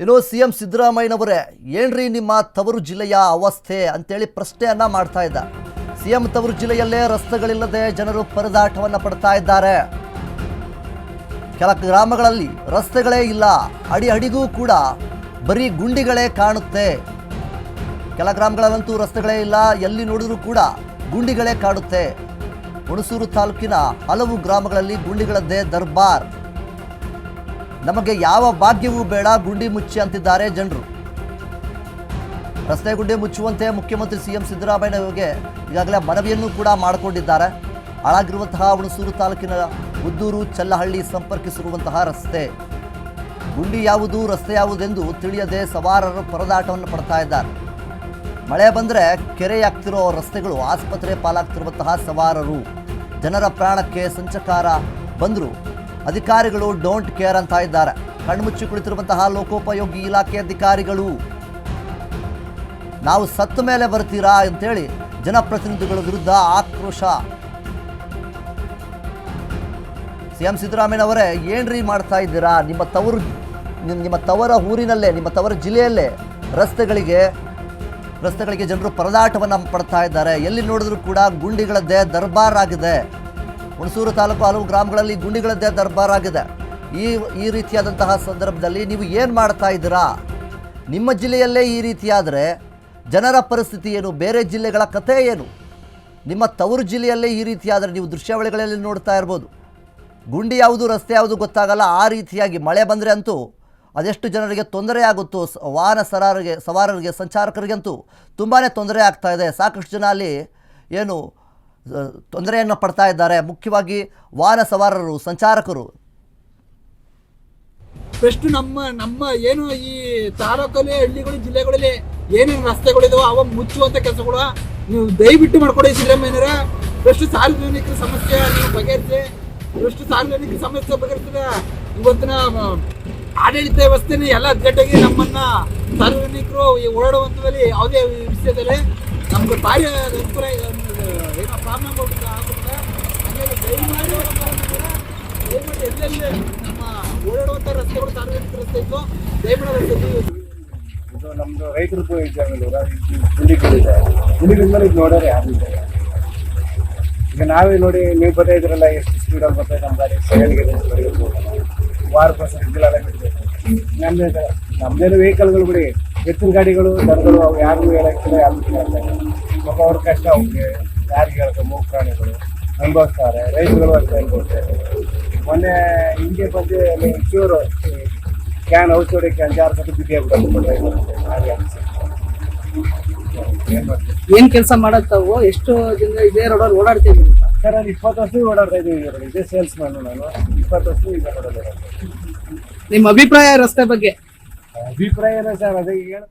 ಇನ್ನು ಸಿಎಂ ಸಿದ್ದರಾಮಯ್ಯನವರೇ ಏನ್ರಿ ನಿಮ್ಮ ತವರು ಜಿಲ್ಲೆಯ ಅವಸ್ಥೆ ಅಂತೇಳಿ ಪ್ರಶ್ನೆಯನ್ನ ಮಾಡ್ತಾ ಇದ್ದ. ಸಿಎಂ ತವರು ಜಿಲ್ಲೆಯಲ್ಲೇ ರಸ್ತೆಗಳಿಲ್ಲದೆ ಜನರು ಪರದಾಟವನ್ನ ಪಡ್ತಾ ಇದ್ದಾರೆ. ಕೆಲ ಗ್ರಾಮಗಳಲ್ಲಿ ರಸ್ತೆಗಳೇ ಇಲ್ಲ, ಅಡಿ ಅಡಿಗೂ ಕೂಡ ಬರೀ ಗುಂಡಿಗಳೇ ಕಾಣುತ್ತೆ. ಕೆಲ ಗ್ರಾಮಗಳಲ್ಲಂತೂ ರಸ್ತೆಗಳೇ ಇಲ್ಲ, ಎಲ್ಲಿ ನೋಡಿದ್ರೂ ಕೂಡ ಗುಂಡಿಗಳೇ ಕಾಣುತ್ತೆ. ಹುಣಸೂರು ತಾಲೂಕಿನ ಹಲವು ಗ್ರಾಮಗಳಲ್ಲಿ ಗುಂಡಿಗಳದ್ದೇ ದರ್ಬಾರ್. ನಮಗೆ ಯಾವ ಭಾಗ್ಯವೂ ಬೇಡ, ಗುಂಡಿ ಮುಚ್ಚಿ ಅಂತಿದ್ದಾರೆ ಜನರು. ರಸ್ತೆ ಗುಂಡಿ ಮುಚ್ಚುವಂತೆ ಮುಖ್ಯಮಂತ್ರಿ ಸಿಎಂ ಸಿದ್ದರಾಮಯ್ಯನವರಿಗೆ ಈಗಾಗಲೇ ಮನವಿಯನ್ನು ಕೂಡ ಮಾಡಿಕೊಂಡಿದ್ದಾರೆ. ಹಾಳಾಗಿರುವಂತಹ ಹುಣಸೂರು ತಾಲೂಕಿನ ಉದ್ದೂರು ಚಲ್ಲಹಳ್ಳಿ ಸಂಪರ್ಕಿಸಿರುವಂತಹ ರಸ್ತೆ ಗುಂಡಿ ಯಾವುದು, ರಸ್ತೆ ಯಾವುದೆಂದು ತಿಳಿಯದೆ ಸವಾರರು ಪರದಾಟವನ್ನು ಪಡ್ತಾ ಇದ್ದಾರೆ. ಮಳೆ ಬಂದರೆ ಕೆರೆಯಾಗ್ತಿರೋ ರಸ್ತೆಗಳು, ಆಸ್ಪತ್ರೆ ಪಾಲಾಗ್ತಿರುವಂತಹ ಸವಾರರು, ಜನರ ಪ್ರಾಣಕ್ಕೆ ಸಂಚಕಾರ ಬಂದರು ಅಧಿಕಾರಿಗಳು ಡೋಂಟ್ ಕೇರ್ ಅಂತ ಇದ್ದಾರೆ. ಕಣ್ಮುಚ್ಚಿ ಕುಳಿತಿರುವಂತಹ ಲೋಕೋಪಯೋಗಿ ಇಲಾಖೆ ಅಧಿಕಾರಿಗಳು ನಾವು ಸತ್ತ ಮೇಲೆ ಬರ್ತೀರಾ ಅಂತೇಳಿ ಜನಪ್ರತಿನಿಧಿಗಳ ವಿರುದ್ಧ ಆಕ್ರೋಶ. ಸಿಎಂ ಸಿದ್ದರಾಮಯ್ಯನವರೇ ಏನ್ರಿ ಮಾಡ್ತಾ ಇದ್ದೀರಾ? ನಿಮ್ಮ ತವರ ಊರಿನಲ್ಲೇ, ನಿಮ್ಮ ತವರ ಜಿಲ್ಲೆಯಲ್ಲೇ ರಸ್ತೆಗಳಿಗೆ ಜನರು ಪರದಾಟವನ್ನು ಪಡ್ತಾ ಇದ್ದಾರೆ. ಎಲ್ಲಿ ನೋಡಿದ್ರೂ ಕೂಡ ಗುಂಡಿಗಳದ್ದೇ ದರ್ಬಾರ್ ಆಗಿದೆ. ಹುಣಸೂರು ತಾಲೂಕು ಹಲವು ಗ್ರಾಮಗಳಲ್ಲಿ ಗುಂಡಿಗಳದ್ದೇ ದರ್ಬಾರ್ ಆಗಿದೆ. ಈ ರೀತಿಯಾದಂತಹ ಸಂದರ್ಭದಲ್ಲಿ ನೀವು ಏನು ಮಾಡ್ತಾ ಇದ್ದೀರಾ? ನಿಮ್ಮ ಜಿಲ್ಲೆಯಲ್ಲೇ ಈ ರೀತಿಯಾದರೆ ಜನರ ಪರಿಸ್ಥಿತಿ ಏನು? ಬೇರೆ ಜಿಲ್ಲೆಗಳ ಕಥೆ ಏನು? ನಿಮ್ಮ ತವರು ಜಿಲ್ಲೆಯಲ್ಲೇ ಈ ರೀತಿಯಾದರೆ ನೀವು ದೃಶ್ಯಾವಳಿಗಳಲ್ಲಿ ನೋಡ್ತಾ ಇರ್ಬೋದು. ಗುಂಡಿ ಯಾವುದು, ರಸ್ತೆ ಯಾವುದು ಗೊತ್ತಾಗಲ್ಲ. ಆ ರೀತಿಯಾಗಿ ಮಳೆ ಬಂದರೆ ಅಂತೂ ಅದೆಷ್ಟು ಜನರಿಗೆ ತೊಂದರೆ ಆಗುತ್ತೋ, ವಾಹನ ಸವಾರರಿಗೆ ಸಂಚಾರಕರಿಗಂತೂ ತುಂಬಾ ತೊಂದರೆ ಆಗ್ತಾ ಇದೆ. ಸಾಕಷ್ಟು ಜನ ಅಲ್ಲಿ ಏನು ತೊಂದರೆಯನ್ನು ಪಡ್ತಾ ಇದ್ದಾರೆ, ಮುಖ್ಯವಾಗಿ ವಾಹನ ಸವಾರರು, ಸಂಚಾರಕರು. ಫಸ್ಟ್ ನಮ್ಮ ಏನು ಈ ತಾಲೂಕಲ್ಲಿ, ಹಳ್ಳಿಗಳು, ಜಿಲ್ಲೆಗಳಲ್ಲಿ ಏನೇನು ರಸ್ತೆಗಳಿದಾವೆ ಅವ ಮುಚ್ಚುವಂತ ಕೆಲಸಗಳು ನೀವು ದಯವಿಟ್ಟು ಮಾಡ್ಕೊಡಿ ಸಿದ್ದರಾಮಯ್ಯನವರ. ಫಸ್ಟ್ ಸಾರ್ವಜನಿಕರ ಸಮಸ್ಯೆ ನೀವು ಬಗೆಹರಿಸಿ. ಫಸ್ಟ್ ಸಾರ್ವಜನಿಕರ ಸಮಸ್ಯೆ ಬಗೆಹರಿಸಿದ್ರೆ ಇವತ್ತಿನ ಆಡಳಿತ ವ್ಯವಸ್ಥೆನೇ ಎಲ್ಲ ಅಡ್ಜೆಟ್ಟಾಗಿ ನಮ್ಮನ್ನ ಸಾರ್ವಜನಿಕರು ಓಡಾಡುವಂಥದ್ದಲ್ಲಿ ಯಾವುದೇ ವಿಷಯದಲ್ಲಿ ನಮ್ಗೆ ಭಾರಿ ಅನುಕೂಲ ಏನೋ ಪ್ರಾಬ್ಲಮ್ ಆಗುತ್ತೆ. ಹಾಗಾಗಿ ದಯಮಾಡಿ ಎಲ್ಲೆಲ್ಲಿ ನಮ್ಮ ಓಡಾಡುವಂಥ ರಸ್ತೆಗಳು ಸಾರ್ವಜನಿಕ ರಸ್ತೆ ಇತ್ತು ದಯಮಾಡಿ ಇದು ನಮ್ದು ರೈತರು ಗುಂಡಿಗಳಿಂದ ಇದು ನೋಡೋರು ಯಾರು ಇಲ್ಲ. ಈಗ ನಾವೇ ನೋಡಿ, ನೀವು ಬರ್ತಾ ಇದ್ರಲ್ಲ ಎಷ್ಟು ಸ್ಪೀಡಲ್ಲಿ ಬರ್ತಾ ಇದೆ ನಮ್ಮ ಗಾಡಿ, ಸೆಕೆಂಡ್ಗೆ ವಾರಕ್ಕೋಸ್ಕರ ಇದ್ದಿಲ್ಲ ಬಿಡಬೇಕು. ನಮ್ದೇನು ವೆಹಿಕಲ್ಗಳು ಬಿಡಿ, ಎತ್ತಿನ ಗಾಡಿಗಳು, ದನಗಳು, ಅವು ಯಾರಿಗೂ ಹೇಳಕ್ಕಿಲ್ಲ, ಯಾರಿಗೂ ಕೇಳ್ತಾರೆ. ಪಾಪ ಅವ್ರ ಕಷ್ಟ ಅವ್ರಿಗೆ ಯಾರಿಗೆ ಹೇಳ್ತಾರೆ? ಮೂಗು ಪ್ರಾಣಿಗಳು ಅನುಭವಿಸ್ತಾರೆ, ರೈತರುಗಳು ಅಷ್ಟೇ ಅನುಭವಿಸ್ತಾರೆ. ಮೊನ್ನೆ ಹಿಂಗೆ ಬಂದು ಚೂರು ಕ್ಯಾನ್ ಔಷಧಿ ಹೊಡಿಯೋಕ್ಕೆ 5-6 ಸತಿ ಬಿಟ್ಟಿಯಾಗ್ಬಿಟ್ಟು ಏನ್ ಕೆಲಸ ಮಾಡತ್ತಾವು? ಎಷ್ಟು ದಿನ ಇದೇ ರೋಡಲ್ಲಿ ಓಡಾಡ್ತೀವಿ ಸರ್? ನಾನು 20 ವರ್ಷ ಓಡಾಡ್ತಾ ಇದ್ದೀವಿ. ಇದೇ ಸೇಲ್ಸ್ ಮ್ಯಾನು ನಾನು. 20 ವರ್ಷ ಈಗ ರೋಡಲ್ಲಿ. ನಿಮ್ಮ ಅಭಿಪ್ರಾಯ ರಸ್ತೆ ಬಗ್ಗೆ? ಅಭಿಪ್ರಾಯ ಏನು ಸರ್? ಅದೇ ಹೇಳ